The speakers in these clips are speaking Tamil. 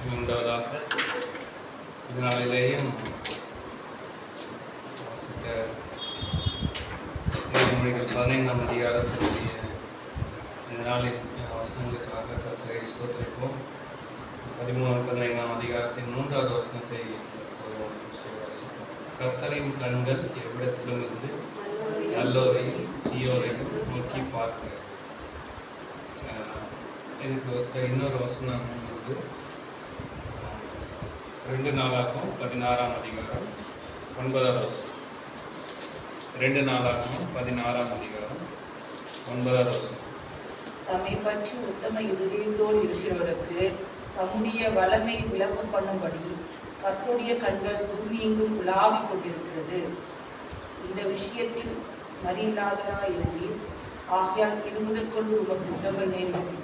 உண்டாவதாக. இதனாலேயும் வாசித்த நீதிமொழிகள் 15ஆம் அதிகாரத்தினுடைய இந்த நாளில் வசனங்களுக்காக கர்த்தரை ஸ்தோத்திரிப்போம். 13-15ஆம் அதிகாரத்தின் 3வது வசனத்தை வாசிப்போம். கர்த்தரின் கண்கள் எவ்விடத்திலும் இருந்து நல்லோரையும் தீயோரையும் நோக்கி பார்க்கிறது. இதுக்கு ஒத்த இன்னொரு வசனம் வந்து 2 நாளாகவும் 16ஆம் அதிகாரம் 9வது வசனம். 2 நாளாகவும் 16ஆம் அதிகாரம் 9வது வசனம். தம்மை பற்றி உத்தம இருதயத்தோடு இருக்கிறவருக்கு தம்முடைய வளமை விளக்கம் பண்ணும்படி கர்த்தருடைய கண்கள் பூமி எங்கும் உலாவிக் கொண்டிருக்கிறது. இந்த விஷயத்தில் மறியில்லாதவராய் இருந்தீர், ஆகையால் இது முதல் கொண்டு உமக்கு உத்தமர் நேர்ந்தோம்.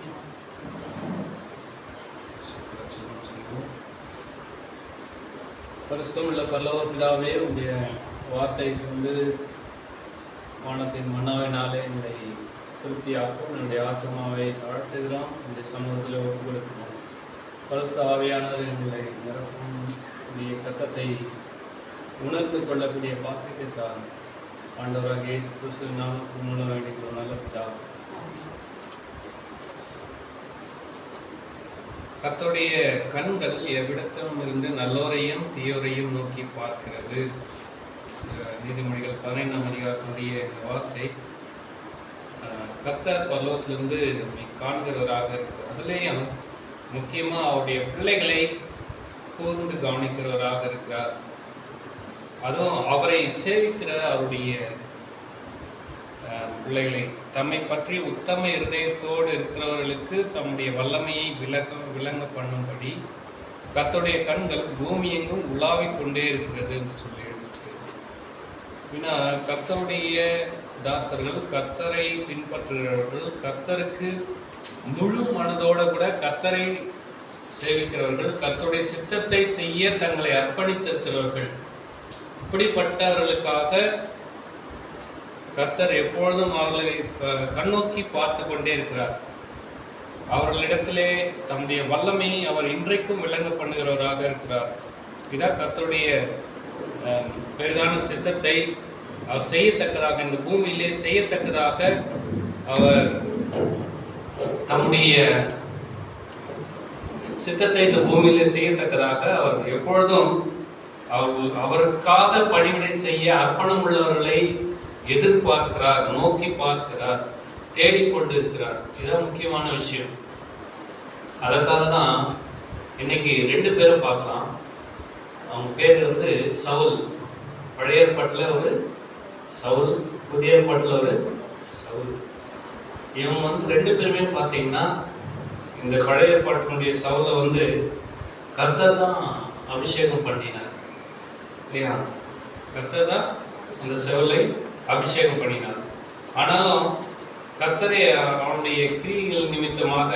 பரிசுத்தமுள்ள பரலோக பிதாவே, உடைய வார்த்தை கொண்டு வானத்தின் மன்னாவினாலே எங்களை திருப்தியாக்கும். என்னுடைய ஆத்மாவை தாழ்த்துகிறோம். இந்த சமூகத்தில் ஒப்பு கொடுக்கிறோம். பரிசுத்த ஆவியானவர் எங்களை நிரப்பும் உடைய சத்தத்தை உணர்ந்து கொள்ளக்கூடிய பாக்கியத்தை தான் ஆண்டவராக இயேசு கிறிஸ்துவின் நாமத்தின் மூலம் வேண்டிக்கிறோம். நல்ல பிதாவே. கர்த்தருடைய கண்கள் எவ்விடத்திலும் இருந்து நல்லோரையும் தீயோரையும் நோக்கி பார்க்கிறது. நீதிமொழிகள் 15ஆம் அதிகாரத்துடைய இந்த வார்த்தை கர்த்தர் பரலோகத்திலிருந்து நம்மை காண்கிறவராக இருக்கிறார். அதுலேயும் முக்கியமாக அவருடைய பிள்ளைகளை கூர்ந்து கவனிக்கிறவராக இருக்கிறார். அதுவும் அவரை சேவிக்கிற அவருடைய பிள்ளைகளை, தம்மை பற்றி உத்தம இருதயத்தோடு இருக்கிறவர்களுக்கு தம்முடைய வல்லமையை விளங்க பண்ணும்படி கர்த்தருடைய கண்கள் பூமி எங்கும் உலாவிக் கொண்டே இருக்கிறது என்று சொல்லி எழுதியிருக்கிறது. கர்த்தருடைய தாசர்கள், கர்த்தரை பின்பற்றுகிறவர்கள், கர்த்தருக்கு முழு மனதோடு கூட கர்த்தரை சேவிக்கிறவர்கள், கர்த்தருடைய சித்தத்தை செய்ய தங்களை அர்ப்பணித்திருக்கிறவர்கள், இப்படிப்பட்டவர்களுக்காக கர்த்தர் எப்பொழுதும் அவர்களை கண்ணோக்கி பார்த்து கொண்டே இருக்கிறார். அவர்களிடத்திலே தம்முடைய வல்லமையை அவர் இன்றைக்கும் விளங்க பண்ணுகிறவராக இருக்கிறார். இதான் கர்த்தருடைய பெரிதான சித்தத்தை அவர் செய்யத்தக்கதாக, இந்த பூமியிலே செய்யத்தக்கதாக அவர் தம்முடைய சித்தத்தை இந்த பூமியிலே செய்யத்தக்கதாக அவர் எப்பொழுதும் அவருக்காக பணிவிடை செய்ய அர்ப்பணம் உள்ளவர்களை எதிர்பார்க்கிறார், நோக்கி பார்க்கிறார், தேடிக்கொண்டிருக்கிறார். இதுதான் முக்கியமான விஷயம். அதற்காக தான் இன்னைக்கு 2 பேரை பார்க்கலாம். அவங்க பேர் வந்து சவுல். பழைய ஏற்பாட்டில் ஒரு சவுல், புதிய ஏற்பாட்டில் ஒரு சவுல். இவங்க வந்து 2 பேருமே பார்த்தீங்கன்னா இந்த பழைய ஏற்பாட்டினுடைய சவுலை வந்து கர்த்தர் தான் அபிஷேகம் பண்ணினார் இல்லையா? கர்த்தர் தான் இந்த சவுலை அபிஷேகம் பண்ணினார். ஆனாலும் கர்த்தரை அவனுடைய கிரியைகள் நிமித்தமாக,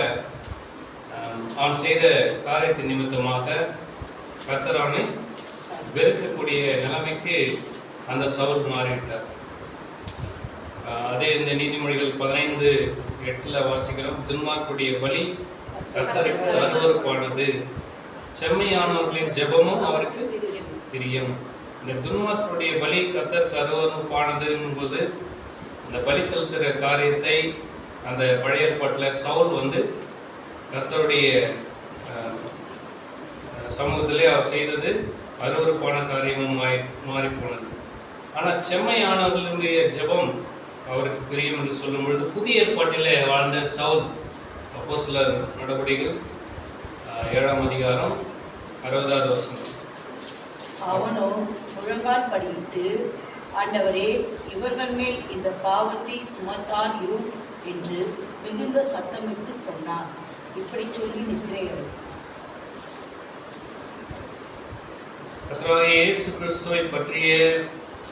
அவன் செய்த காரியத்தின் நிமித்தமாக கர்த்தர் அவனை வெறுக்கக்கூடிய நிலைமைக்கு அந்த சவுல் மாறிவிட்டார். அதே இந்த நீதிமொழிகள் 15:8 வாசிக்கிறோம். துன்மார்க்குடைய பலி கர்த்தருக்கு அருவருப்பானது, செம்மையானவர்களின் ஜெபமும் அவருக்கு பிரியம். இந்த துன்மார்க்குடைய பலி கர்த்தருக்கு அருவருப்பானதுங்கும் போது இந்த பலி செலுத்துகிற காரியத்தை அந்த பழைய ஏற்பாட்டில் சவுல் வந்து கர்த்தருடைய சமூகத்திலே அவர் செய்தது அருவருப்பான காரியமும் மாறி போனது. ஆனால் செம்மையானவர்களுடைய ஜெபம் அவருக்கு பிரியம் என்று சொல்லும் பொழுது புதிய ஏற்பாட்டிலே வாழ்ந்த சவுல், அப்போஸ்தலர் நடவடிக்கைகள் 7ஆம் அதிகாரம் 60வது வசனம். அவனோ முழங்கால் படியிட்டு, ஆண்டவரே, இவர்கள் மேல் இந்த பாவத்தை சுமத்தார் இரும் என்று மிகுந்த சத்தமிட்டு சொன்னான். இப்படி சொல்லி நிற்கிறேன். கர்த்தராகிய இயேசு கிறிஸ்துவை பற்றிய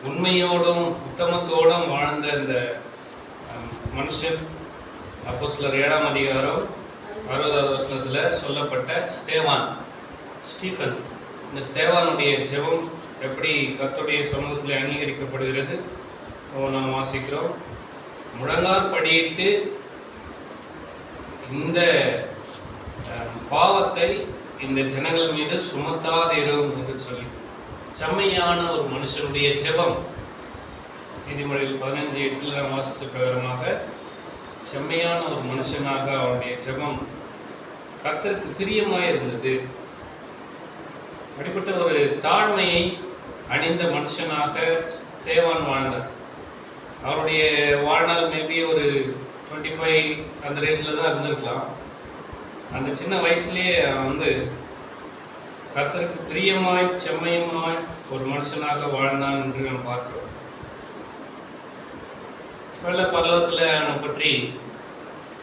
உண்மையோடும் உத்தமத்தோடும் வாழ்ந்த இந்த மனுஷன் அப்போஸ்தலர் 7ஆம் அதிகாரம் 60வது வசனத்தில் சொல்லப்பட்ட ஸ்டீஃபன். இந்த ஸ்தேவானுடைய ஜெபம் எப்படி கர்த்தருடைய சமூகத்தில் அங்கீகரிக்கப்படுகிறது நாம் வாசிக்கிறோம். முழங்கால் படியிட்டு இந்த பாவத்தை இந்த ஜனங்கள் மீது சுமத்தாதிரும் என்று சொல்லி செம்மையான ஒரு மனுஷனுடைய ஜெபம். நீதிமொழிகள் 15:8 நாம் வாசித்த பிரகாரமாக செம்மையான ஒரு மனுஷனாக அவருடைய ஜெபம் கர்த்தருக்கு பிரியமாய் இருந்தது. அப்படிப்பட்ட ஒரு தாழ்மையை அணிந்த மனுஷனாக ஸ்தேவான் வாழ்ந்தார். அவருடைய வாழ்நாள் மேபி ஒரு 25 அந்த ரேஞ்சில் தான் இருந்திருக்கலாம். அந்த சின்ன வயசுலேயே வந்து கர்த்தருக்கு பிரியமாய் செம்மையுமாய் ஒரு மனுஷனாக வாழ்ந்தான் என்று நாம் பார்க்கிறோம். பல பரலோகத்தில் அவனை பற்றி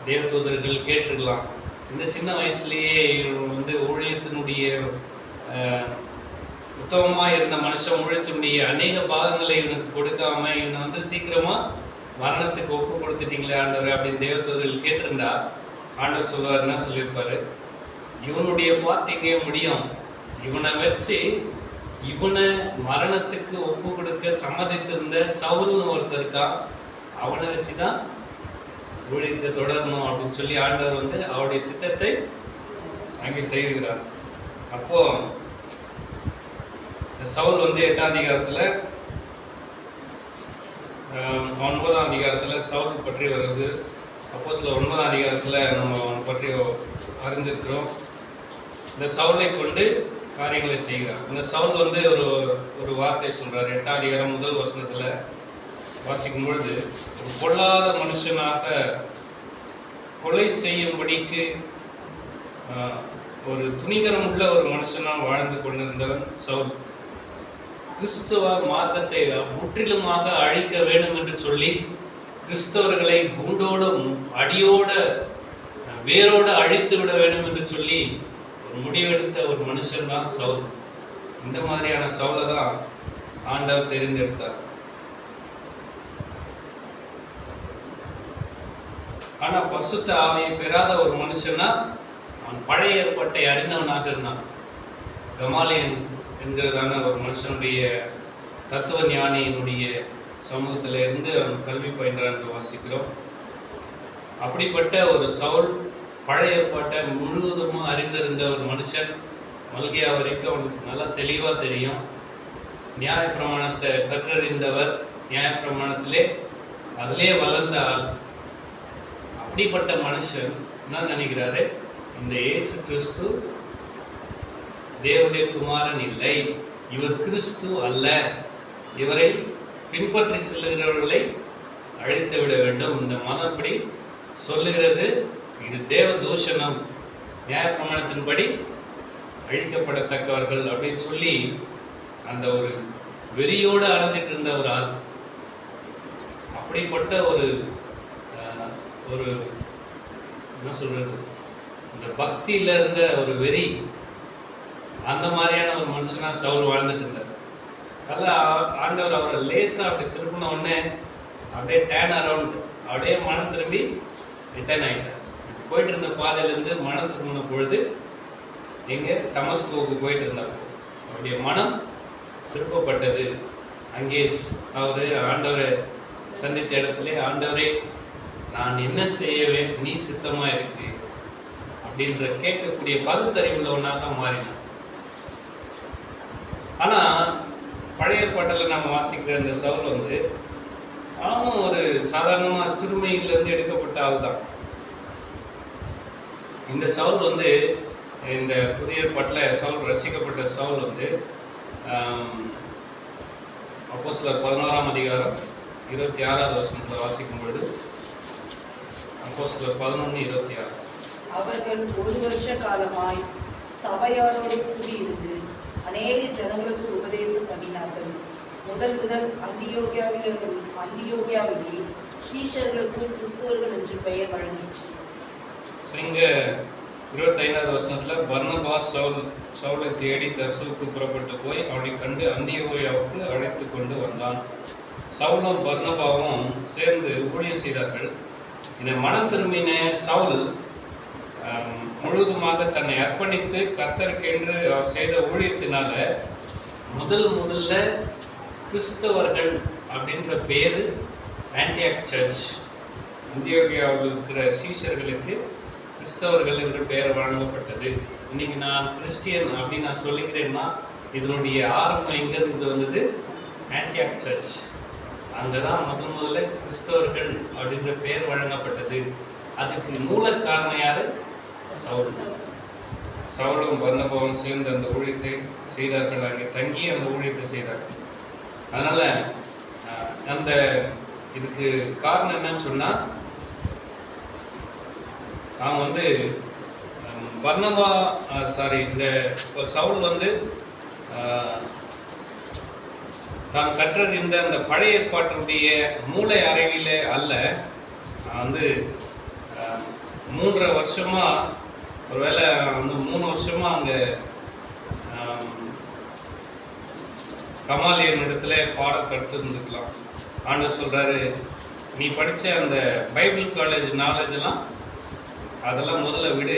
தேவதூதர்கள் கேட்டிருக்கலாம். இந்த சின்ன வயசுலேயே வந்து ஊழியத்தினுடைய உத்தமமாக இருந்த மனுஷன் ஊழியத்தினுடைய அநேக பாகங்களை இவனுக்கு கொடுக்காம இவனை வந்து சீக்கிரமாக மரணத்துக்கு ஒப்பு கொடுத்துட்டீங்களே ஆண்டவர் அப்படின்னு தேவதூதர்கள் கேட்டிருந்தா ஆண்டவர் சொல்லுவார், என்ன சொல்லியிருப்பாரு, இவனுடைய பார்த்தீங்க முடியும், இவனை வச்சு இவனை மரணத்துக்கு ஒப்பு கொடுக்க சம்மதித்திருந்த சவுல்னு ஒருத்தர் இருக்கான், அவனை வச்சு தான் ஊழியத்தை தொடரணும் அப்படின்னு சொல்லி ஆண்டவர் வந்து அவருடைய சித்தத்தை அங்கே செய்கிறார். அப்போ சவுல் வந்து 8ஆம் அதிகாரத்தில் 9ஆம் அதிகாரத்தில் சவுல் பற்றி வருது. அப்போஸ்தலர் 9ஆம் அதிகாரத்தில் நம்ம அவனை பற்றி அறிந்திருக்கிறோம். இந்த சவுலை கொண்டு காரியங்களை செய்கிறார். இந்த சவுல் வந்து ஒரு வார்த்தை சொல்றார். 8ஆம் அதிகாரம் 1 வசனத்தில் வாசிக்கும் பொழுது, ஒரு பொல்லாத மனுஷனாக கொலை செய்யும்படிக்கு ஒரு துணிகரம் உள்ள ஒரு மனுஷனாக வாழ்ந்து கொண்டிருந்தவன் சவுல். கிறிஸ்துவ மார்க்கத்தை முற்றிலுமாக அழிக்க வேண்டும் என்று சொல்லி கிறிஸ்தவர்களை குண்டோடும் அடியோட வேரோடு அழித்து விட வேண்டும் என்று சொல்லி ஒரு முடிவெடுத்த ஒரு மனுஷன் தான் சவுல். இந்த மாதிரியான சவுலை தான் ஆண்டவர் தெரிந்தெடுத்தார். ஆனா பரிசுத்த ஆவியை பெறாத ஒரு மனுஷனா அவன் பழைய ஏற்பாட்டை அறிந்தவனாக இருந்தான். கமாலியன் என்கிறதான ஒரு மனுஷனுடைய தத்துவ ஞானியினுடைய சமூகத்தில் இருந்து அவன் கல்வி பயின்றான் என்று வாசிக்கிறோம். அப்படிப்பட்ட ஒரு சவுல் பழைய ஏற்பாட்டை முழுவதுமாக அறிந்திருந்த ஒரு மனுஷன். மல்கியா வரைக்கும் அவனுக்கு நல்லா தெளிவாக தெரியும். நியாயப்பிரமாணத்தை கற்றறிந்தவர், நியாயப்பிரமாணத்திலே அதிலே வளர்ந்த ஆள். அப்படிப்பட்ட மனுஷன் என்ன நினைக்கிறாரு, இந்த இயேசு கிறிஸ்து தேவனுடைய குமாரன் இல்லை, இவர் கிறிஸ்து அல்ல, இவரை பின்பற்றி செல்லுகிறவர்களை அழித்து விட வேண்டும், இந்த மதம் அப்படி சொல்லுகிறது, இது தேவ தூஷணம், நியாயப்பிரமாணத்தின்படி அழிக்கப்படத்தக்கவர்கள் அப்படின்னு சொல்லி அந்த ஒரு வெறியோடு அலைஞ்சிட்டு இருந்த ஒரு ஆள். அப்படிப்பட்ட ஒரு என்ன சொல்றது, இந்த பக்தியில இருந்த ஒரு வெறி, அந்த மாதிரியான ஒரு மனுஷனா சவுல் வாழ்ந்துட்டு இருந்தார். அதெல்லாம் ஆண்டவர் அவரை லேசா அப்படி திருப்பின உடனே அப்படியே டேன் அரவுண்ட், அப்படியே மனம் திரும்பி ரிட்டர்ன் ஆகிட்டார். போயிட்டு இருந்த பாதையிலேருந்து மனம் திரும்பின பொழுது எங்கே டமஸ்கோவுக்கு போயிட்டு இருந்தார். அவருடைய மனம் திருப்பப்பட்டது. அங்கே அவர் ஆண்டவரை சந்தித்த இடத்துல, ஆண்டவரே நான் என்ன செய்யவே நீ சித்தமா இருக்கு அப்படின்ற கேட்கக்கூடிய பகுத்தறிவுள்ளவனாக தான் மாறினான். ஆனா பழைய ஏற்பாட்டில் நம்ம வாசிக்கிற இந்த சவுல் வந்து அவனும் ஒரு சாதாரணமா சிறுமையிலிருந்து எடுக்கப்பட்ட ஆள் தான். இந்த சவுல் வந்து இந்த புதிய ஏற்பாட்டில் சவுல் ரட்சிக்கப்பட்ட சவுல் வந்து அப்போஸ்தலர் 11ஆம் அதிகாரம் 26வது வசனத்தில் வாசிக்கும் பொழுது, அப்போஸ்தலர் 11:26, அவர்கள் 1 வருஷ காலமாய் சபையாரோடு கூடியிருந்து அநேக ஜனங்களுக்கு உபதேசம் பண்ணினார்கள். முதல் அந்தியோகியாவிலே சீஷர்களுக்கு கிறிஸ்தவர்கள் என்று பெயர் வழங்கிற்று. இங்க 25வது வசனத்துல பர்னபாஸ் சவுலை தேடி தர்சுவுக்கு புறப்பட்டு போய் அவனை கண்டு அந்தியோகியாவுக்கு அழைத்து கொண்டு வந்தான். சவுலும் பர்னபாவும் சேர்ந்து ஊழியம் செய்தார்கள். இந்த மனம் திரும்பின சவுல் முழுவதுமாக தன்னை அர்ப்பணித்து கர்த்தருக்கென்று அவர் செய்த ஊழியத்தினால முதல்ல கிறிஸ்தவர்கள் அப்படின்ற பேர் ஆன்டியாக் சர்ச், அந்தியோகியாவில் இருக்கிற சீஷர்களுக்கு கிறிஸ்தவர்கள் என்ற பெயர் வழங்கப்பட்டது. இன்னைக்கு நான் கிறிஸ்டியன் அப்படின்னு நான் சொல்லிக்கிறேன்னா இதனுடைய ஆரம்பம் எங்கிருந்து வந்தது? Antioch search. அங்கே தான் முதல்ல கிறிஸ்தவர்கள் அப்படின்ற பெயர் வழங்கப்பட்டது. அதுக்கு மூல காரணம் யாரு? சவுல். சவுலும் பர்னபாவும் சேர்ந்து அந்த ஊழியத்தை செய்தார்கள். அங்கே தங்கி அந்த ஊழியத்தை செய்தார்கள். அதனால அந்த இதுக்கு காரணம் என்னன்னு சொன்னா, அவன் வந்து பர்னபா இந்த சவுல் வந்து தான் கற்றறிந்த அந்த பழைய ஏற்பாட்டினுடைய மூளை அறிவிலே அல்ல, வந்து 3 வருஷமா, ஒருவேளை வந்து 3 வருஷமா அங்கே கமாலியன் இடத்துல பாடம் கற்று இருந்துக்கலாம். ஆண்டவர் சொல்றாரு, நீ படித்த அந்த பைபிள் காலேஜ் நாலேஜ் எல்லாம் அதெல்லாம் முதல்ல விடு.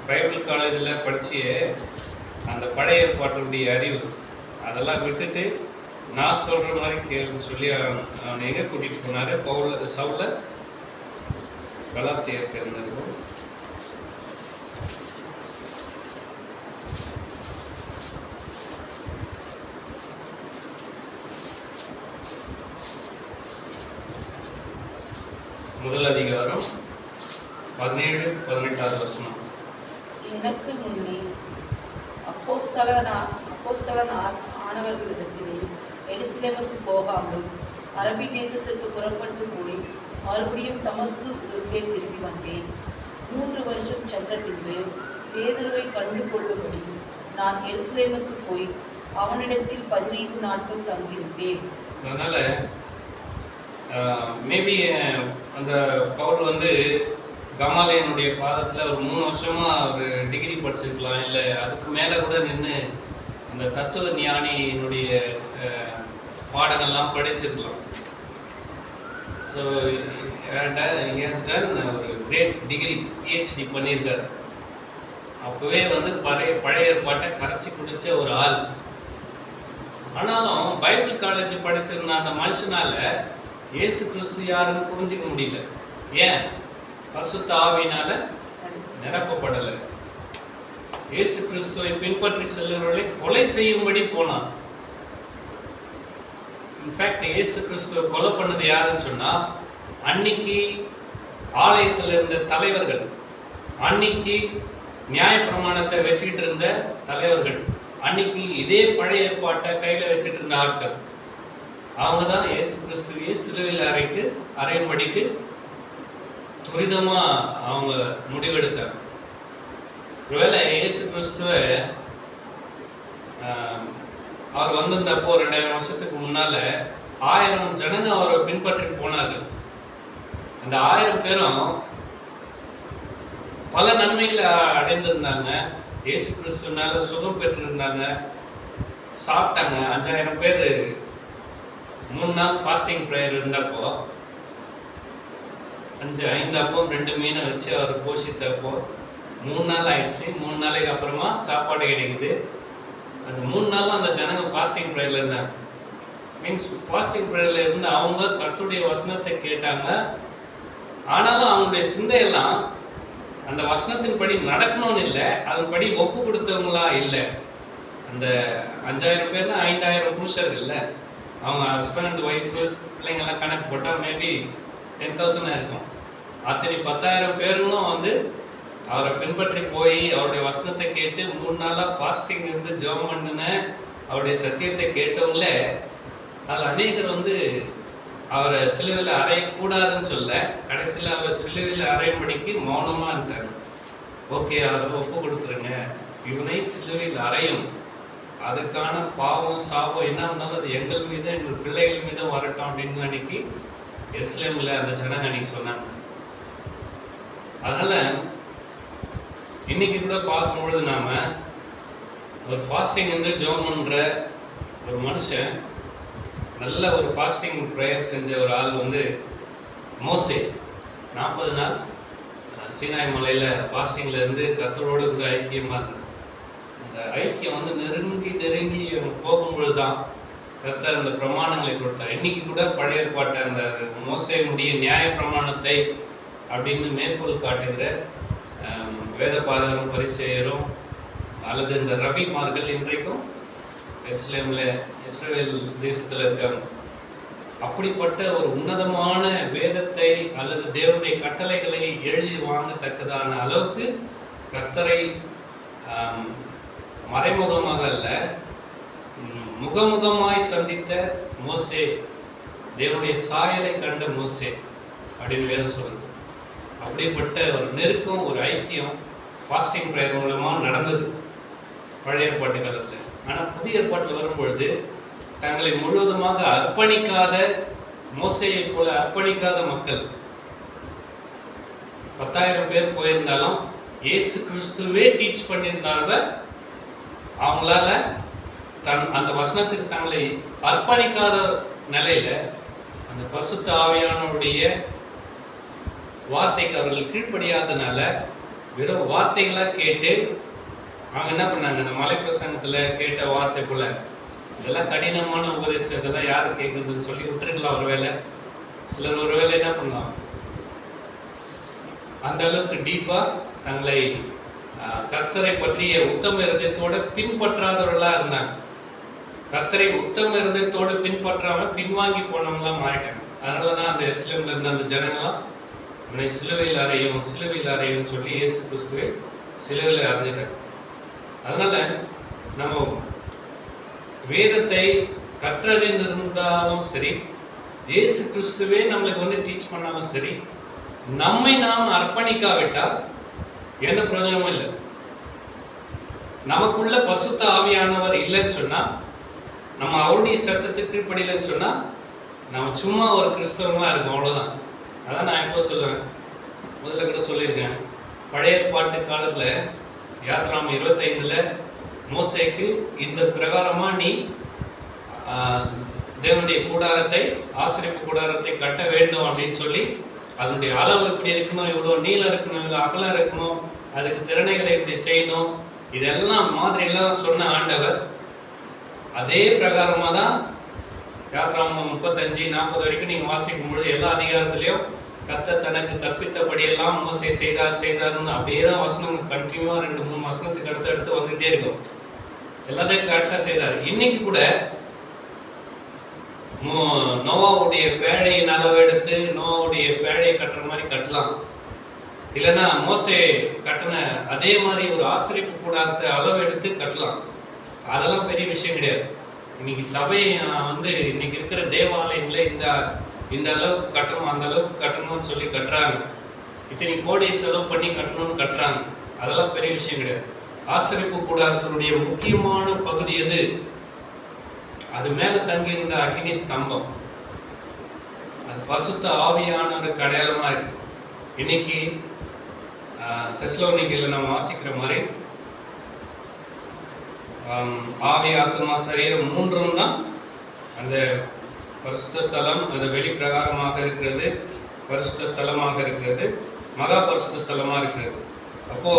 பைபிள் காலேஜில் படிச்சியே அந்த பழைய ஏற்பாட்டுடைய அறிவு அதெல்லாம் விட்டுட்டு நான் சொல்கிற மாதிரி கேள்வி சொல்லி அவனை எங்கே கூட்டிகிட்டு போனார்? சவுல கலாத்தியருக்கு இருந்திருக்கும். முதல் அதிகாரம் 17-18 வசனம். எனக்கு முன்னே அப்போஸ்தலனார் ஆனவர்களிடத்திலே எருசலேமுக்கு போகாமலும் அரபி தேசத்திற்கு புறப்பட்டு போய் மறுபடியும் தமஸ்குக்கே திரும்பி வந்தேன். 3 வருஷம் சென்ற பின்பு பேதுருவை கண்டு கொள்ளும்படி நான் எருசலேமுக்கு போய் அவனிடத்தில் 15 நாட்கள் தங்கியிருப்பேன். அதனால மேபி அந்த பவுல் வந்து கமாலியனுடைய பாதத்தில் ஒரு 3 வருஷமா ஒரு டிகிரி படிச்சிருக்கலாம், இல்லை அதுக்கு மேலே கூட நின்று அந்த தத்துவ ஞானியினுடைய பாடங்கள்லாம் படிச்சிருக்கலாம். ஸோ ஒரு கிரேட் டிகிரி PhD பண்ணியிருக்காரு. அப்போவே வந்து பழைய ஏற்பாட்டை கரைச்சி குடிச்ச ஒரு ஆள். ஆனாலும் பைபிள் காலேஜ் படிச்சிருந்த அந்த மனுஷனால இயேசு கிறிஸ்து யாருன்னு புரிஞ்சிக்க முடியல. ஏன்? பரிசுத்த ஆவியினால நிரப்பப்படலை. இயேசு கிறிஸ்துவை பின்பற்றி செல்லுகிறவர்களை கொலை செய்யும்படி போனான். இன்ஃபேக்ட் இயேசு கிறிஸ்துவை கொலை பண்ணது யாருன்னு சொன்னா, அன்னைக்கு ஆலயத்தில் இருந்த தலைவர்கள், அன்னைக்கு நியாய பிரமாணத்தை வச்சுக்கிட்டு இருந்த தலைவர்கள், அன்னைக்கு இதே பழைய ஏற்பாட்டை கையில வச்சுட்டு இருந்த ஆட்கள், அவங்க தான் இயேசு கிறிஸ்துவையே சிலுவையில் அறையும்படிக்கு துரிதமா அவங்க முடிவெடுத்தாங்க. ஒருவேளை இயேசு கிறிஸ்துவை அவர் வந்திருந்தப்போ 2000 வருஷத்துக்கு முன்னால 1000 ஜனங்க அவரை பின்பற்றி போனார்கள். அந்த 1000 பேரும் பல நன்மைகளை அடைந்திருந்தாங்க. இயேசு கிறிஸ்துனால சுகம் பெற்றிருந்தாங்க, சாப்பிட்டாங்க. 5000 பேர் 3 நாள் ஃபாஸ்டிங் ப்ரேயர் இருந்தப்போ 5 அப்பம் 2 மீனை வச்சு அவர் போஷித்தப்போ 3 நாள் ஆயிடுச்சு. 3 நாளைக்கு அப்புறமா சாப்பாடு கிடைக்குது. அந்த 3 நாளும் அந்த ஜனங்க ஃபாஸ்டிங் ப்ரேயர்ல இருந்தாங்க. மீன்ஸ் ஃபாஸ்டிங் ப்ரேயர்ல இருந்து அவங்க கர்த்தருடைய வசனத்தை கேட்டாங்க. ஆனாலும் அவங்களுடைய சிந்தையெல்லாம் அந்த வசனத்தின் படி நடக்கணும்னு இல்லை, அதன்படி ஒப்பு கொடுத்தவங்களா இல்லை. அந்த 5000 பேர்னா 5000 புருஷர்கள் இல்லை, அவங்க ஹஸ்பண்ட் ஒய்ஃபு பிள்ளைங்கெல்லாம் கணக்கு போட்டால் மேபி 10,000 இருக்கும். அத்தனை 10,000 பேர்களும் வந்து அவரை பின்பற்றி போய் அவருடைய வசனத்தை கேட்டு 3 நாளாக ஃபாஸ்டிங் இருந்து ஜெபம் பண்ணின அவருடைய சத்தியத்தை கேட்டவங்களே அதில் அநேகர் வந்து அவரை சிலுவையில் அறையக்கூடாதுன்னு சொல்ல, கடைசியில் அவர் சிலுவையில் அறையும்படிக்கு மௌனமாக இருந்தாங்க. ஓகே, அவரை ஒப்பு கொடுத்துருங்க, இவனை சிலுவையில் அறையும், அதுக்கான பாவம் சாபம் என்ன இருந்தாலும் அது எங்கள் மீது எங்கள் பிள்ளைகள் மீதும் வரட்டும் அப்படின்னு அன்னைக்கு எருசலேமில் அந்த ஜனங்க அன்னைக்கு சொன்னாங்க. அதனால இன்னைக்கு கூட பார்க்கும்பொழுது நாம ஒரு ஃபாஸ்டிங் வந்து ஜெபம் பண்ற ஒரு மனுஷன், நல்ல ஒரு ஃபாஸ்டிங் ப்ரேயர் செஞ்ச ஒரு ஆள் வந்து மோசே 40 நாள் சீனாய் மலையில் ஃபாஸ்டிங்கில் இருந்து கர்த்தரோடு கூட ஐக்கியமாக இருந்தார். அந்த ஐக்கியம் வந்து நெருங்கி போகும்பொழுது தான் கர்த்தர் அந்த பிரமாணங்களை கொடுத்தார். இன்னைக்கு கூட பழைய ஏற்பாட்டை அந்த மோசேனுடைய நியாய பிரமாணத்தை அப்படின்னு மேற்கோள் காட்டுகிற வேத பாரகரும் பரிசேயரும் அல்லது இந்த ரபிமார்கள் இன்றைக்கும் எருசலேம்ல இஸ்ரவேல் தேசத்துல இருக்காங்க. அப்படிப்பட்ட ஒரு உன்னதமான வேதத்தை அல்லது தேவனுடைய கட்டளைகளை எழுதி வாங்கத்தக்கதான அளவுக்கு கர்த்தரை மறைமுகமாக அல்ல முகமுகமாய் சந்தித்த மோசே, தேவனுடைய சாயலை கண்ட மோசே அப்படின்னு வேதம் சொல்லுது. அப்படிப்பட்ட ஒரு நெருக்கம், ஒரு ஐக்கியம் ஃபாஸ்டிங் ப்ரேயர் மூலமாக நடந்தது பழைய ஏற்பாட்டு காலத்தில். ஆனால் புதிய ஏற்பாட்டில் வரும்பொழுது தங்களை முழுவதுமாக அர்ப்பணிக்காத, மோசேயை போல அர்ப்பணிக்காத மக்கள் 10,000 பேர் போயிருந்தாலும் இயேசு கிறிஸ்துவே டீச் பண்ணியிருந்தாங்க. அவங்களால அந்த வசனத்துக்கு தங்களை அர்ப்பணிக்காத நிலையில அந்த பரிசுத்த ஆவியானவருடைய வார்த்தைக்கு அவர்கள் கீழ்ப்படியாதனால வெறும் வார்த்தைகளா கேட்டு அவங்க என்ன பண்ணாங்க, இந்த மலை பிரசங்கத்துல கேட்ட வார்த்தை போல இதெல்லாம் கடினமான உபதேசம், இதெல்லாம் யாரு கேட்குறதுன்னு சொல்லி விட்டுருக்கலாம். ஒருவேளை சிலர் ஒருவேளை என்ன பண்ணலாம், அந்த அளவுக்கு டீப்பா தங்களை கர்த்தரை பற்றிய உத்தம இருதயத்தோட பின்பற்றாதவர்களா இருந்தாங்க. கர்த்தரை உத்தம இருதயத்தோட பின்பற்றாம பின்வாங்கி போனவங்களா மாறிட்டாங்க. அதனாலதான் அந்த எருசலேம்ல இருந்த அந்த ஜனங்களாம் இவனை சிலுவையில் அறையும் சிலுவையில் அறையும் சொல்லி இயேசு கிறிஸ்துவை சிலுவையில் அறைஞ்சிட்டாங்க. அதனால நம்ம வேதத்தை கற்றறிந்திருந்தாலும் சரி, இயேசு கிறிஸ்துவே நம்மளுக்கு டீச் பண்ணாலும் சரி, நம்மை நாம் அர்ப்பணிக்காவிட்டால் எந்த பிரயோஜனமும் இல்லை. நமக்குள்ள பரிசுத்த ஆவியானவர் இல்லைன்னு சொன்னா, நம்ம அவருடைய சத்தத்துக்கு கீழ்ப்படியலைன்னு சொன்னா நம்ம சும்மா ஒரு கிறிஸ்தவமா இருக்கும், அவ்வளவுதான். அதான் நான் எப்போ சொல்லுவேன், முதல்ல கூட சொல்லியிருக்கேன். பழைய பாட்டு காலத்துல யாத்ராம் 25ல மோசேக்கு இந்த பிரகாரமா நீ தேவனுடைய கூடாரத்தை, ஆசிரியப்பு கூடாரத்தை கட்ட வேண்டும் அப்படின்னு சொல்லி, அதனுடைய அளவு இப்படி இருக்கணும், இவ்வளோ நீளம் இருக்கணும், இவ்வளோ அகலம் இருக்கணும், அதுக்கு திறனைகளை இப்படி செய்யணும், இதெல்லாம் மாதிரி எல்லாம் சொன்ன ஆண்டவர் அதே பிரகாரமா தான் யாத்ராமம் 35-40 வரைக்கும் நீங்க வாசிக்கும் பொழுது எல்லா அதிகாரத்திலையும் கர்த்தர் தனக்கு கற்பித்தபடியெல்லாம் மோசே செய்தார்னு அப்படியே தான் வசனம் கண்டினியூவா 2-3 வசனத்துக்கு அடுத்து வந்துகிட்டே இருக்கும். எல்லாத்தையும் கரெக்டா செய்தார். இன்னைக்கு கூட நோவாவுடைய பேழையின் அளவு எடுத்து நோவாவுடைய பேழையை கட்டுற மாதிரி கட்டலாம், இல்லைன்னா மோசே கட்டின அதே மாதிரி ஒரு ஆசிரியப்பு கூடாரத்தை அளவு எடுத்து கட்டலாம். அதெல்லாம் பெரிய விஷயம் கிடையாது. இன்னைக்கு சபை இன்னைக்கு இருக்கிற தேவாலயங்களை இந்த அளவுக்கு கட்டணும், அந்த அளவுக்கு கட்டணும்னு சொல்லி கட்டுறாங்க. இத்தனை கோடி செலவு பண்ணி கட்டணும்னு கட்டுறாங்க. அதெல்லாம் பெரிய விஷயம் கிடையாது. ஆசிரியப்பு கூடாரத்தினுடைய முக்கியமான பகுதி எது? அது மேல தங்கியிருந்த அக்னி ஸ்தம்பம். அது பரிசுத்த ஆவியானவருக்கு அடையாளமா இருக்கு. இன்னைக்கு தெசலோனிக்கேல நம்ம வாசிக்கிற மாதிரி ஆவி, ஆத்மா, சரீரம் மூன்றும் தான் அந்த பரிசுத்த ஸ்தலம். அது வெளிப்பிரகாரமாக இருக்கிறது, பரிசுத்த ஸ்தலமாக இருக்கிறது, மகா பரிசுத்த ஸ்தலமாக இருக்கிறது. அப்போ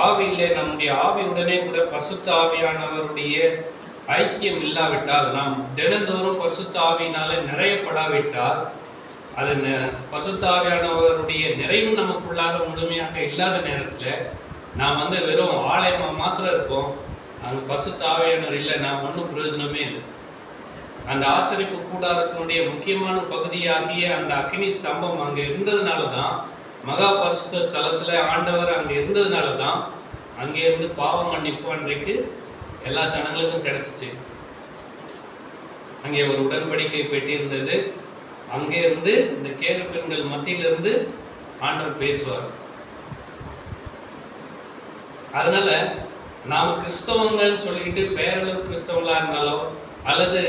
ஆவியிலே நம்முடைய ஆவியுடனே கூட பரிசுத்த ஆவியானவருடைய ஐக்கியம் இல்லாவிட்டால், நாம் தினந்தோறும் பரிசுத்த ஆவியினாலே நிறையப்படாவிட்டால், அது பரிசுத்த ஆவியானவருடைய நிறைவு நமக்குள்ளாக முழுமையாக இல்லாத நேரத்தில் நாம் வெறும் ஆலயமா மாத்திரம் இருப்போம். அந்த பரிசுத்த ஆவியானவர் இல்லை, நான் ஒன்றும் பிரயோஜனமே இல்லை. அந்த ஆசரிப்பு கூடாரத்தினுடைய முக்கியமான பகுதியாகிய அந்த அக்னி ஸ்தம்பம் அங்கே இருந்ததுனால தான், மகா பரிசுத்த ஸ்தலத்துல ஆண்டவர் அங்கே இருந்ததுனால தான் அங்கே இருந்து பாவ மன்னிப்பு அன்றைக்கு எல்லா ஜனங்களுக்கும் கிடைச்சிச்சு. அங்கே ஒரு உடன்படிக்கை பெட்டி இருந்தது. அங்கே இருந்து இந்த கேருபீன்கள் மத்தியிலிருந்து ஆண்டவர் பேசுவார். அதனால நாம் கிறிஸ்தவங்கன்னு சொல்லிக்கிட்டு பேரளவு கிறிஸ்தவங்களா இருந்தாலோ, அல்லது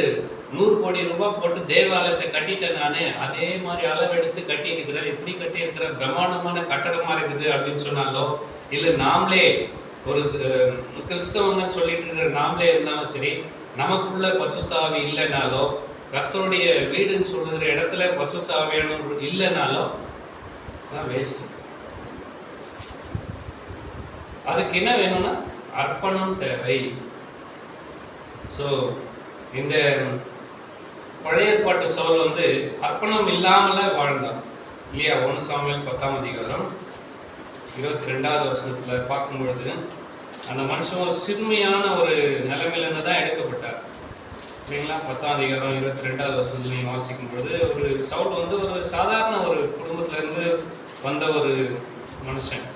100 கோடி ரூபாய் போட்டு தேவாலயத்தை கட்டிட்டேன் நானு, அதே மாதிரி அளவெடுத்து கட்டி இருக்கிறேன், இப்படி கட்டி இருக்கிற பிரமாண்டமான கட்டடமா இருக்குது அப்படின்னு சொன்னாலோ, இல்லை நாமளே ஒரு கிறிஸ்தவங்கன்னு சொல்லிட்டு இருக்கிற நாமளே இருந்தாலும் சரி, நமக்குள்ள பரிசுத்த ஆவி இல்லைனாலோ, கர்த்தருடைய வீடுன்னு சொல்லுகிற இடத்துல பரிசுத்த ஆவியானவர் இல்லைனாலோ வேஸ்ட். அதுக்கு என்ன வேணும்னா அர்ப்பணம் தேவை. ஸோ இந்த பழைய ஏற்பாட்டு சவுல் அர்ப்பணம் இல்லாமல வாழ்ந்தான் இல்லையா? 1 சாமுவேல் 10ஆம் அதிகாரம் 22வது வசனத்தில் பார்க்கும்பொழுது அந்த மனுஷன் ஒரு சிறுமையான ஒரு நிலைமையிலேருந்து தான் எடுக்கப்பட்டார் இல்லைங்களா. 10ஆம் அதிகாரம் 22வது வசனத்தில் நீங்கள் வாசிக்கும்பொழுது ஒரு சவுல் வந்து ஒரு சாதாரண ஒரு குடும்பத்திலேருந்து வந்த ஒரு மனுஷன்.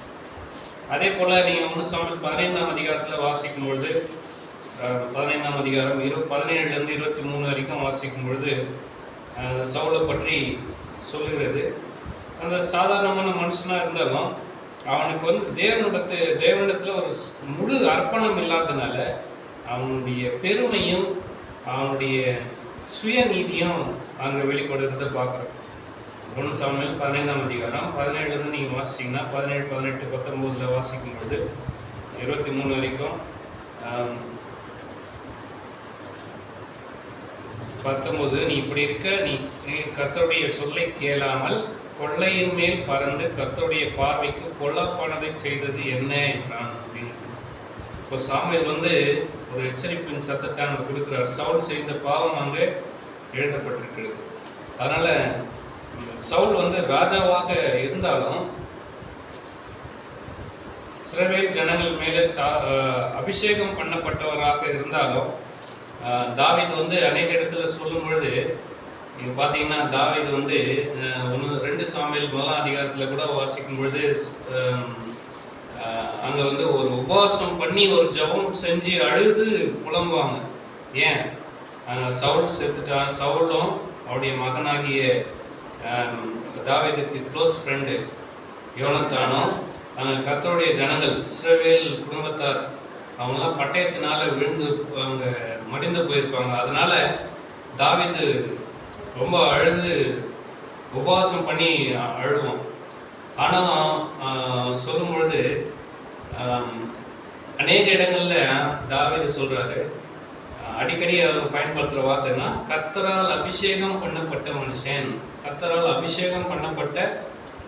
அதே போல் நீங்கள் 1 சாமுவேல் 15ஆம் அதிகாரத்தில் வாசிக்கும்பொழுது 15ஆம் அதிகாரம் 17லேருந்து 23 வரைக்கும் வாசிக்கும்பொழுது சவுலை பற்றி சொல்லுகிறது. அந்த சாதாரணமான மனுஷனாக இருந்தாலும் அவனுக்கு வந்து தேவனிடத்தில் ஒரு முழு அர்ப்பணம் இல்லாததுனால அவனுடைய பெருமையும் அவனுடைய சுயநீதியும் அங்கே வெளிப்படுறதை பார்க்குறோம். 1 சாமுவேல் 15ஆம் அதிகாரம் 17லேருந்து நீங்கள் வாசிச்சிங்கன்னா 17, 18, 19 வாசிக்கும்பொழுது 23 வரைக்கும் 19 நீ இப்படி இருக்க, நீ கர்த்தருடைய சொல்லை கேளாமல் கொள்ளையின் மேல் பறந்து கர்த்தருடைய பார்வைக்கு பொல்லாப்பானதை செய்தது என்ன என்றான் அப்படின்னு. இப்போ சாமுவேல் வந்து ஒரு எச்சரிப்பின் சத்தத்தை அங்கே கொடுக்குறார். சவுல் செய்த பாவம் அங்கே எழுதப்பட்டிருக்கிறது. அதனால சவுல் வந்து ராஜாவாக இருந்தாலும் இஸ்ரவேல் ஜனங்கள் மேலே அபிஷேகம் பண்ணப்பட்டவராக இருந்தாலும் தாவீது வந்து அநேக இடத்துல சொல்லும் பொழுது நீங்கள் பார்த்தீங்கன்னா தாவீது வந்து 2 சாமுவேல் 1ஆம் அதிகாரத்தில் கூட வாசிக்கும் பொழுது அங்கே வந்து ஒரு உபவாசம் பண்ணி ஒரு ஜெபம் செஞ்சு அழுது புலம்புவாங்க. ஏன்? சவுல் செத்துட்டான். சவுலும் அவருடைய மகனாகிய தாவீதுக்கு க்ளோஸ் ஃப்ரெண்டு யோனத்தானும் கர்த்தருடைய ஜனங்கள் இஸ்ரவேல் குடும்பத்தார் அவங்களாம் பட்டயத்தினால விழுந்து அவங்க மடிந்து போயிருப்பாங்க. அதனால தாவீது ரொம்ப அழுது உபவாசம் பண்ணி அழுவோம். ஆனாலும் சொல்லும் பொழுது அநேக இடங்களில் தாவீது சொல்கிறாரு, அடிக்கடி பயன்படுத்துகிற வார்த்தைன்னா கர்த்தரால் அபிஷேகம் பண்ணப்பட்ட மனுஷன், கர்த்தரால் அபிஷேகம் பண்ணப்பட்ட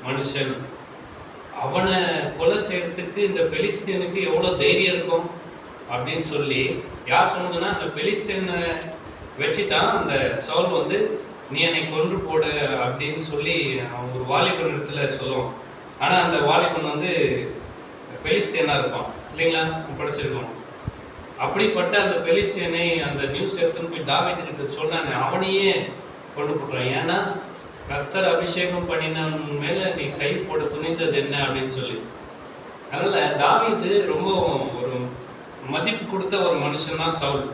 மனுஷன். அவனை கொலை செய்யறதுக்கு இந்த பெலிஸ்தீனுக்கு எவ்வளோ தைரியம் இருக்கும் அப்படின்னு சொல்லி யார் சொன்னதுன்னா அந்த பெலிஸ்தீனை வச்சு தான் அந்த சவுல் வந்து நீ என்னை கொன்று போடு அப்படின்னு சொல்லி அவன் ஒரு வாலிபன் இடத்துல சொல்லுவான். ஆனால் அந்த வாலிபன் வந்து பெலிஸ்தீனாக இருப்பான் இல்லைங்களா, படிச்சிருக்கோம். அப்படிப்பட்ட அந்த பெலிஸ்தீனை அந்த நியூஸ் எடுத்துன்னு போய் தாவீதுகிட்ட சொன்னானே, அவனையே கொண்டு போட்டுறான். ஏன்னா கர்த்தர் அபிஷேகம் பண்ணின மேலே நீ கை போட துணிந்தது என்ன அப்படின்னு சொல்லி. அதனால் தாவீது ரொம்ப ஒரு மதிப்பு கொடுத்த ஒரு மனுஷன் தான் சவுல்.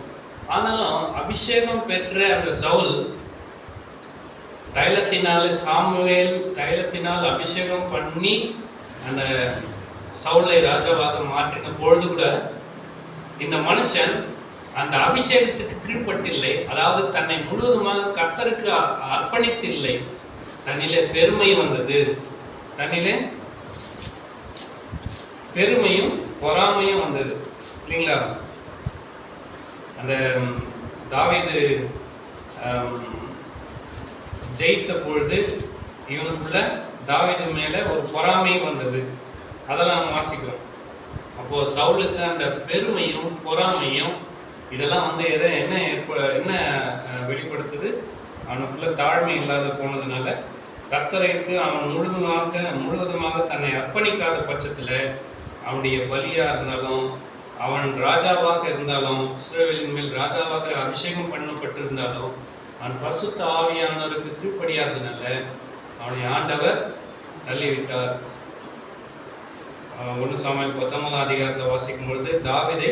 ஆனாலும் அபிஷேகம் பெற்ற அந்த சவுல் தைலத்தினால் அபிஷேகம் பண்ணி அந்த சவுலை ராஜாவாக மாற்றின பொழுது கூட இந்த மனுஷன் அந்த அபிஷேகத்துக்கு கீழ்பட்டில்லை. அதாவது தன்னை முழுவதுமாக கர்த்தருக்கு அர்ப்பணித்தில்லை. தன்னிலே பெருமை வந்தது. தன்னிலே பெருமையும் பொறாமையும் வந்தது இல்லைங்களா. அந்த தாவீது ஜெயித்த பொழுது இவனுக்குள்ள தாவீது மேலே ஒரு பொறாமை வந்தது. அதெல்லாம் நம்ம வாசிக்கிறோம். அப்போது சவுலுக்கு அந்த பெருமையும் பொறாமையும் இதெல்லாம் வந்து என்ன வெளிப்படுத்துது? அவனுக்குள்ள தாழ்மை இல்லாத போனதுனால கர்த்தருக்கு அவன் முழுவதுமாக தன்னை அர்ப்பணிக்காத பட்சத்தில் அவனுடைய பலியாக இருந்தாலும் அவன் ராஜாவாக இருந்தாலும் இஸ்ரவேலின் மேல் ராஜாவாக அபிஷேகம் பண்ணப்பட்டிருந்தாலும் அவன் பரிசுத்த ஆவியானவருக்கு கீழ்ப்படியாததுனால அவனை ஆண்டவர் தள்ளிவிட்டார். 1 சாமுவேல் 19ஆம் அதிகாரத்தில் வாசிக்கும் பொழுது தாவீதை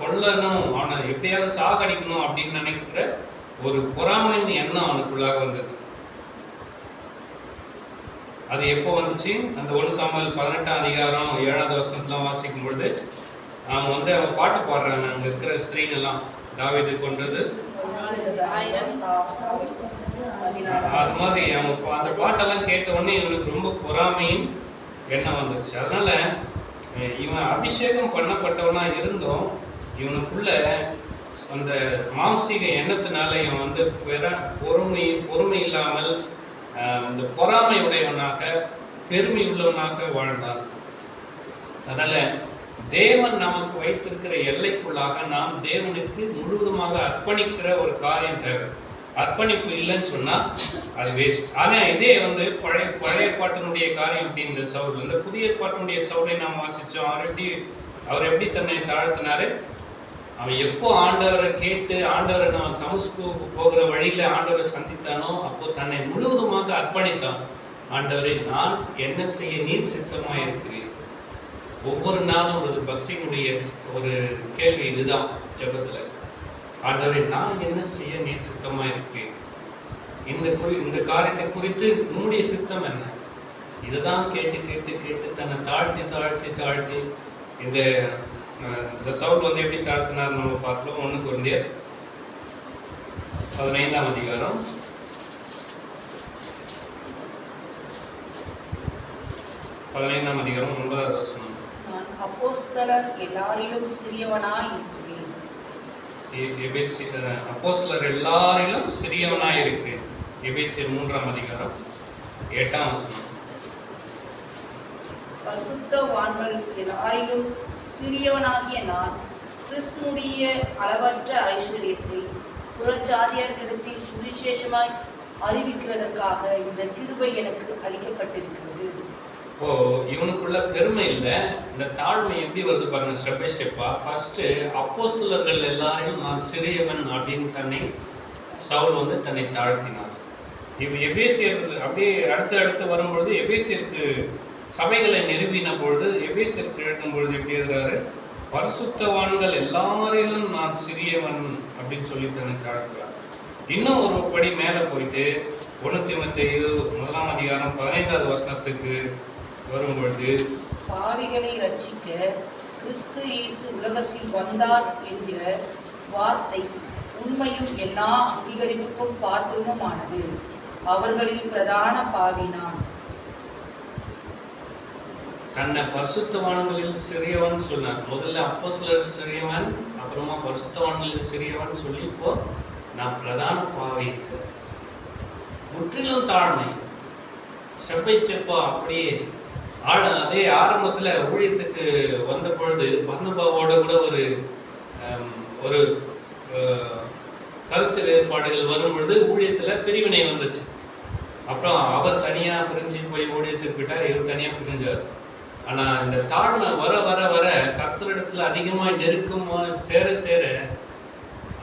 கொல்லணும், அவனை எப்படியாவது சாகடிக்கணும் அப்படின்னு நினைக்கிற ஒரு பொறாமையின் எண்ணம் அவனுக்குள்ளாக வந்தது. அது எப்போ வந்துச்சு? அந்த 1 சாமுவேல் 18ஆம் அதிகாரம் 7வது வசனத்துல வாசிக்கும் பொழுது அவங்க வந்து அவன் பாட்டு பாடுறாங்க. அங்கே இருக்கிற ஸ்திரீங்கெல்லாம் தாவீது கொன்றது அது மாதிரி அவங்க அந்த பாட்டெல்லாம் கேட்ட உடனே இவனுக்கு ரொம்ப பொறாமையின் எண்ணம் வந்துருச்சு. அதனால இவன் அபிஷேகம் பண்ணப்பட்டவனா இருந்தும் இவனுக்குள்ள அந்த மாம்சீக எண்ணத்தினால இவன் வந்து பொறுமை இல்லாமல் இந்த பொறாமை உடையவனாக பெருமை உள்ளவனாக வாழ்ந்தான். அதனால தேவன் நமக்கு வைத்திருக்கிற எல்லைக்குள்ளாக நாம் தேவனுக்கு முழுவதுமாக அர்ப்பணிக்கிற ஒரு காரியம் தேவை. அர்ப்பணிப்பு இல்லைன்னு சொன்னா அது வேஸ்ட். ஆனா இதே வந்து பழைய பாட்டினுடைய காரியம் எப்படி இந்த சவுல், இந்த புதிய பாட்டினுடைய சவுலை நாம் வாசிச்சோம். அவர் எப்படி தன்னை தாழ்த்தினாரு. அவன் எப்போ ஆண்டவரை கேட்டு ஆண்டவரை நான் தமஸ்கு போகிற வழியில ஆண்டவரை சந்தித்தானோ அப்போ தன்னை முழுவதுமாக அர்ப்பணித்தான். ஆண்டவரை நான் என்ன செய்ய நீர் சித்தமா இருக்கிறேன். ஒவ்வொரு நாளும் ஒரு பக்தியினுடைய ஒரு கேள்வி இதுதான் ஜெபத்துல. ஆண்டவரை நான் என்ன செய்ய நீர் சித்தமா இருக்கிறேன். இந்த காரியத்தை குறித்து உன்னுடைய சித்தம் என்ன. இதுதான் கேட்டு கேட்டு கேட்டு தன்னை தாழ்த்தி தாழ்த்தி தாழ்த்தி இந்த சவுல் வந்து எப்படி தாழ்த்தினார் நம்ம பார்க்கலாம். 1 கொரிந்தியர் 15ஆம் அதிகாரம் 9வது வசனம். நான் அப்போஸ்தலர் எல்லாரிலும் சிறியவனாய் இருக்கிறேன். அப்போஸ்தலர் எல்லாரிலும் சிறியவனாய் இருக்கிறேன். எபேசியர் 3ஆம் அதிகாரம் 8ஆம் வசனம். பரிசுத்தவான்கள் எல்லாரிலும் சிறியவனாகிய நான் கிறிஸ்துவுடைய அளவற்ற ஐஸ்வர்யத்தை புறஜாதியர்களிடத்தில் சுவிசேஷமாய் அறிவிக்கிறதற்காக இந்த கிருபை எனக்கு அளிக்கப்பட்டிருக்கிறது. இப்போ இவனுக்குள்ள பெருமை இல்லை, இந்த தாழ்மை எப்படி வருது பாருங்க ஸ்டெப் பை ஸ்டெப்பா. ஃபர்ஸ்ட் அப்போஸ்தலர்கள் எல்லாரையும் நான் சிறியவன் அப்படின்னு தன்னை சவுல் வந்து தன்னை தாழ்த்தினார். இப்போ எபேசியர் அப்படியே அடுத்து வரும்பொழுது எபேசியருக்கு சபைகளை நிறுவின பொழுது எபேசியருக்கு எழுதும் பொழுது எப்படி எழுதுறாரு, பரிசுத்தவான்கள் எல்லாரிலும் நான் சிறியவன் அப்படின்னு சொல்லி தன்னை தாழ்த்துறார். இன்னும் ஒரு படி மேலே போயிட்டு 1 தீமோத்தேயு 1ஆம் அதிகாரம் 15வது வசனத்துக்கு வரும்பொழுது பாவிகளை ரட்சிக்க கிறிஸ்து இயேசு உலகத்தில் வந்தார் என்கிற வார்த்தை உண்மையும் எல்லா அங்கீகரிப்புக்கும் பாத்திரமுமானது. அவர்களில் பிரதான பாவி நான். தன்னை பரிசுத்தவான்களில் சிறியவன் சொன்னார். முதல்ல அப்போஸ்தலர் சிறியவன், அப்புறமா பரிசுத்தவான்களில் சிறியவன் சொல்லி இப்போ நான் பிரதான பாவி. முற்றிலும் தாழ்மை. ஸ்டெப் பை ஸ்டெப்பா அப்படியே அதே ஆரம்பத்துல ஊழியத்துக்கு வந்த பொழுது பர்னபாவோட கூட ஒரு கருத்து வேறுபாடுகள் வரும் பொழுது ஊழியத்துல பிரிவினை வந்துச்சு. அப்புறம் அவர் தனியா பிரிஞ்சு போய் ஊழியத்துக்கு போயிட்டார், இவர் தனியா பிரிஞ்சார். ஆனா இந்த தாழ்மை வர வர வர கர்த்தரிடத்துல அதிகமா நெருக்கமா சேர சேர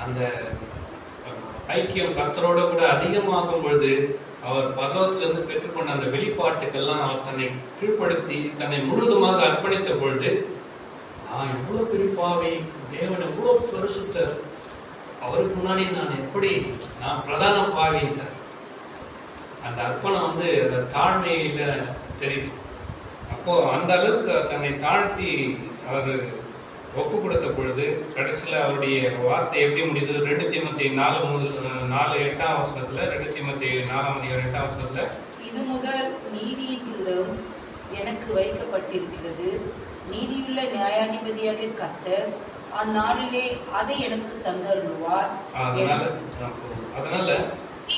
அந்த ஐக்கியம் கர்த்தரோட கூட அதிகமாகும் பொழுது அவர் பரலோகத்திலிருந்து பெற்றுக்கொண்ட அந்த வெளிப்பாட்டுக்கெல்லாம் அவர் தன்னை கீழ்ப்படுத்தி தன்னை முழுவதுமாக அர்ப்பணித்த பொழுது நான் எவ்வளவு பெரிய பாவி, தேவன் எவ்வளவு பரிசுத்தர், அவருக்கு முன்னாடி நான் பிரதான பாவித்தார். அந்த அர்ப்பணம் வந்து அந்த தாழ்மையில தெரியுது. அப்போ அந்த அளவுக்கு தன்னை தாழ்த்தி அவர் ஒப்பு கொடுத்த பொழுது கடைசியில் அவருடைய வார்த்தை எப்படி முடியுது? 2 தீமோத்தேயு 4:8 வசனத்துல 2 தீமோத்தேயு 4ஆம் அதிகாரம் 8ஆம் வசனத்துல இது முதல் நீதியின் கிரீடம் எனக்கு வைக்கப்பட்டிருக்கிறது. நீதியுள்ள நியாயாதிபதியாக கர்த்தர் அந்நாளிலே அதை எனக்கு தந்தருள்வார். அதனால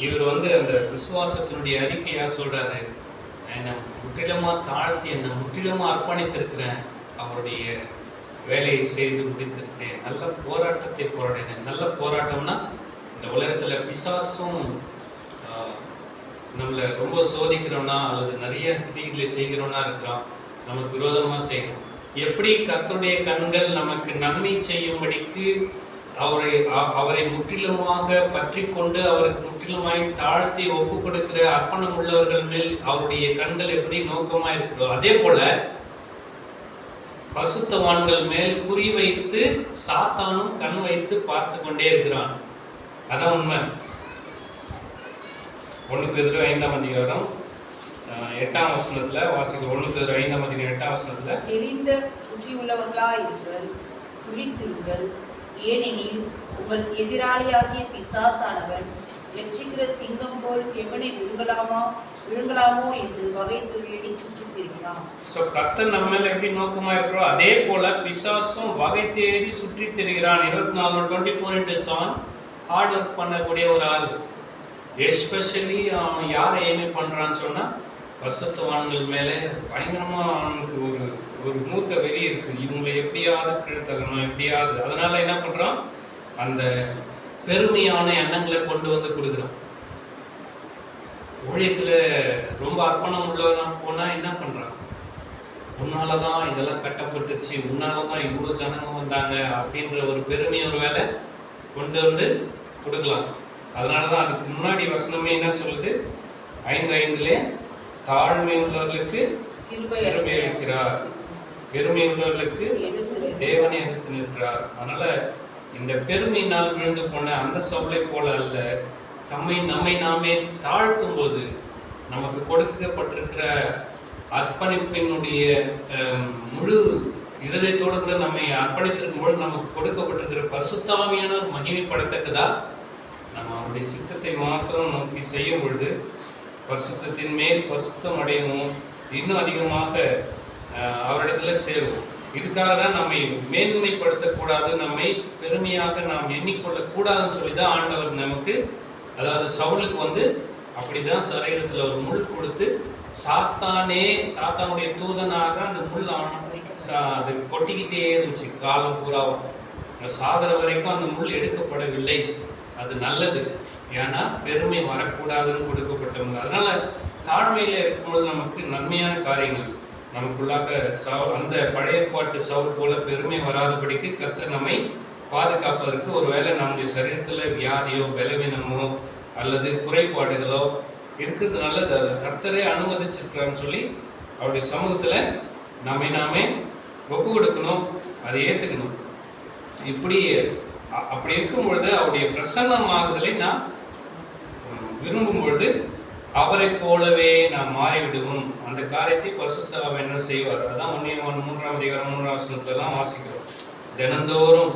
இவர் வந்து அந்த விசுவாசத்தினுடைய அறிக்கையா சொல்றாரு, என்னை முற்றிலுமா தாழ்த்தி என்னை முற்றிலுமா அர்ப்பணித்திருக்கிறேன், அவருடைய வேலையை செய்து முடித்திருக்கிறேன், நல்ல போராட்டத்தை போராடினேன். நல்ல போராட்டம்னா இந்த உலகத்துல பிசாசும் நம்மளை ரொம்ப சோதிக்கிறோம்னா அல்லது நிறைய கிரிகளை செய்கிறோம்னா இருக்கிறோம், நமக்கு விரோதமா செய்யணும். எப்படி கர்த்தருடைய கண்கள் நமக்கு நன்மை செய்யும்படிக்கு அவரை முற்றிலுமாக பற்றி கொண்டு அவருக்கு முற்றிலுமாய் தாழ்த்தி ஒப்பு கொடுக்கிற அர்ப்பணம் உள்ளவர்கள் மேல் அவருடைய கண்கள் எப்படி நோக்கமா இருக்கிறோ, அதே போல பரிசுத்தவான்கள் மேல் குறி வைத்து சாத்தானும் கண் வைத்து பார்த்து கொண்டே இருக்கிறான். அதான் உண்மை. 1 பேதுரு 5ஆம் அதிகாரம் 8ஆம் வசனத்துல வாசிக்க. 1 பேதுரு 5ஆம் அதிகாரம் 8ஆம் வசனத்துல தெரிந்த புத்தி உள்ளவர்களாயிருங்கள், விழித்திருங்கள், ஏனெனில் உங்கள் எதிராளியாகிய பிசாசானவன் வெற்றிக்கிற சிங்கம் போல் எவனை விழுங்கலாமோ என்று வகை தேடி சுற்றித் திரிகிறான். கர்த்தர் நம்ம மேல எப்படி நோக்கமா இருக்கிறோம், அதே போல பிசாசும் வகை தேடி சுற்றி திரிகிறான். 24/24 ஹார்ட் ஒர்க் பண்ணக்கூடிய ஒரு ஆள். எஸ்பெஷலி அவன் யாரை எய்மை பண்றான்னு சொன்னா பரிசுத்தவான்கள் மேலே பயங்கரமா அவனுக்கு ஒரு மூத்த வெறி இருக்கு. இவங்களை எப்படியாவது கீழ்த்தரணும், எப்படியாவது. அதனால என்ன பண்றான், அந்த பெருமையான எண்ணங்களை கொண்டு வந்து கொடுக்குறான். ஊழியத்துல ரொம்ப அர்ப்பணம் உள்ளவனா போனா என்ன பண்றான்? உன்னாலதான் இதெல்லாம் கட்டப்பட்டுச்சு, உன்னாலதான் இவ்வளவு ஜனங்க வந்தாங்க அப்படின்ற ஒரு பெருமை ஒரு வேலை கொண்டு வந்து கொடுக்கலாம். அதனாலதான் அதுக்கு முன்னாடி வசனமே என்ன சொல்லுது? 5:5 தாழ்மை உள்ளவர்களுக்கு கிருபை அளிக்கிறார், பெருமை உள்ளவர்களுக்கு தேவனை எதிர்த்து நிற்கிறார். அதனால இந்த பெருமையினால் விழுந்து போன அந்த சவுளை போல அல்ல, நம்மை நாமே தாழ்த்தும் போது நமக்கு கொடுக்கப்பட்டிருக்கிற அர்ப்பணிப்பினுடைய முழு இருதயத்தோடு கூட நம்மை அர்ப்பணித்திருக்கும் பொழுது நமக்கு கொடுக்கப்பட்டிருக்கிற பரிசுத்த ஆவியானவர் மகிமைப்படத்தக்கதா நம்ம அவருடைய சித்தத்தை மாத்திரம் நோக்கி செய்யும் பொழுது பரிசுத்தத்தின் மேல் பரிசுத்தம் அடையவும் இன்னும் அதிகமாக அவரிடத்துல சேருவோம். இதுக்காக தான் நம்மை மேன்மைப்படுத்தக்கூடாது, நம்மை பெருமையாக நாம் எண்ணிக்கொள்ளக்கூடாதுன்னு சொல்லி தான் ஆண்டவர் நமக்கு, அதாவது சவுலுக்கு அப்படிதான் சரீரத்துல ஒரு முள் கொடுத்து சாத்தானுடைய தூதனாக அந்த முள் அது கொட்டிக்கிட்டே இருந்துச்சு. காலம் பூராவும் சாகர வரைக்கும் அந்த முள் எடுக்கப்படவில்லை. அது நல்லது, ஏன்னா பெருமை வரக்கூடாதுன்னு கொடுக்கப்பட்டவங்க. அதனால தாழ்மையில இருக்கும்போது நமக்கு நன்மையான காரியங்கள் நமக்குள்ளாக அந்த பழைய பாட்டு சவுல் போல பெருமை வராதபடிக்கு கர்த்தர் நம்மை பாதுகாப்பதற்கு ஒருவேளை நம்முடைய சரீரத்துல வியாதியோ பலவீனமோ அல்லது குறைபாடுகளோ இருக்கிறது நல்லது. அதை கர்த்தரே அனுமதிச்சிருக்கிறான்னு சொல்லி அவருடைய சமூகத்துல நாமே ஒப்பு கொடுக்கணும், அதை ஏத்துக்கணும். அப்படி இருக்கும் பொழுது அவருடைய பிரசன்னமாகுதலை நாம் விரும்பும் பொழுது அவரை போலவே நாம் மாறிவிடுவோம். அந்த காரியத்தை பரிசுத்த ஆவியானவர் என்ன செய்வார்? அதான் 3:3 வாசிக்கிறோம் தினந்தோறும்.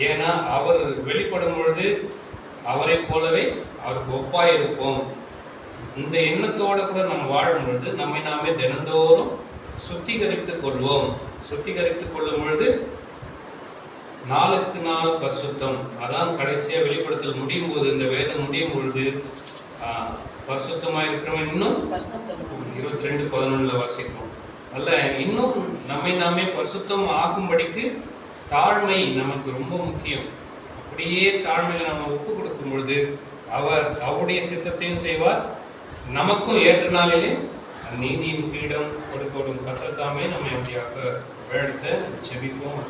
ஏன்னா அவர் வெளிப்படும் பொழுது அவரை போலவே அவருக்கு ஒப்பாயிருப்போம். இந்த எண்ணத்தோட கூட நம்ம வாழும் பொழுது நாமே தினந்தோறும் சுத்திகரித்துக் கொள்வோம். சுத்திகரித்துக் கொள்ளும் பொழுது நாளுக்கு நாள் பரிசுத்தம். அதான் கடைசியா வெளிப்படுத்தல் முடியும் போது, இந்த வேதம் முடியும் பொழுது பரிசுத்தமாக இருக்கிறவன் இன்னும் 22:11 வாசிக்கிறோம். அல்ல, இன்னும் நாமே பரிசுத்தம் ஆகும்படிக்கு தாழ்மை நமக்கு ரொம்ப முக்கியம். அப்படியே தாழ்மையில நம்ம ஒப்பு கொடுக்கும் பொழுது அவர் அவருடைய சித்தத்தையும் செய்வார். நமக்கும் ஏற்ற நாளிலே நீதியின் பீடம் கொடுக்கணும். கர்த்தர் நம்மை அப்படியாக வேடத்தை செபிப்போம்.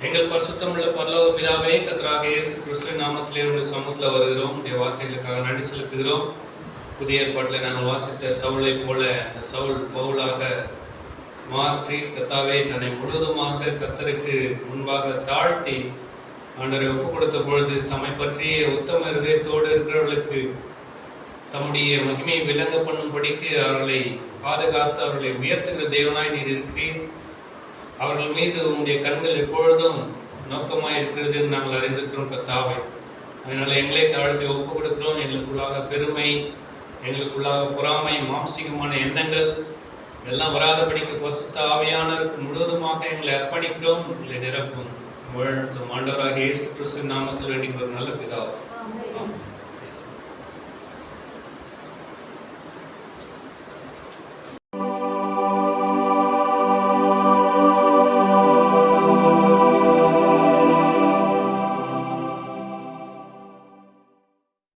எங்கள் பரிசுத்தமுள்ள பரலோக பிதாவே, கர்த்தராக இயேசு கிறிஸ்துவின் நாமத்திலே உங்கள் சமூகத்தில் வருகிறோம். உடைய வார்த்தைகளுக்காக நன்றி செலுத்துகிறோம். புதிய ஏற்பாட்டில் நாங்கள் வாசித்த சவுளை போல அந்த சவுல் பவுலாக மாற்றி கர்த்தாவே தன்னை முழுவதுமாக கர்த்தருக்கு முன்பாக தாழ்த்தி ஆண்டவரை ஒப்பு கொடுத்த பொழுது தம்மை பற்றிய உத்தம இருதயத்தோடு இருக்கிறவர்களுக்கு தம்முடைய மகிமையை விளங்க பண்ணும்படிக்கு அவர்களை பாதுகாத்து அவர்களை உயர்த்துகிற தேவனாய் நீர் இருக்கிறீர். அவர்கள் மீது உங்களுடைய கண்கள் எப்பொழுதும் நோக்கமாய் இருக்கிறது நாங்கள் அறிந்திருக்கிறோம் கர்த்தாவே. அதனால எங்களை தாழ்த்தி ஒப்பு கொடுக்கிறோம். எங்களுக்குள்ளாக பெருமை, எங்களுக்குள்ளாக பொறாமை, மாம்சீகமான எண்ணங்கள் எல்லாம் வராதபடிக்கு பரிசுத்த ஆவியானவருக்கு முழுவதுமாக எங்களை அர்ப்பணிக்கிறோம். எங்களை நிரப்பும். ஆண்டவராகிய இயேசு கிறிஸ்துவின் நாமத்தில் வேண்டிக் ஒரு நல்ல பிதாவே.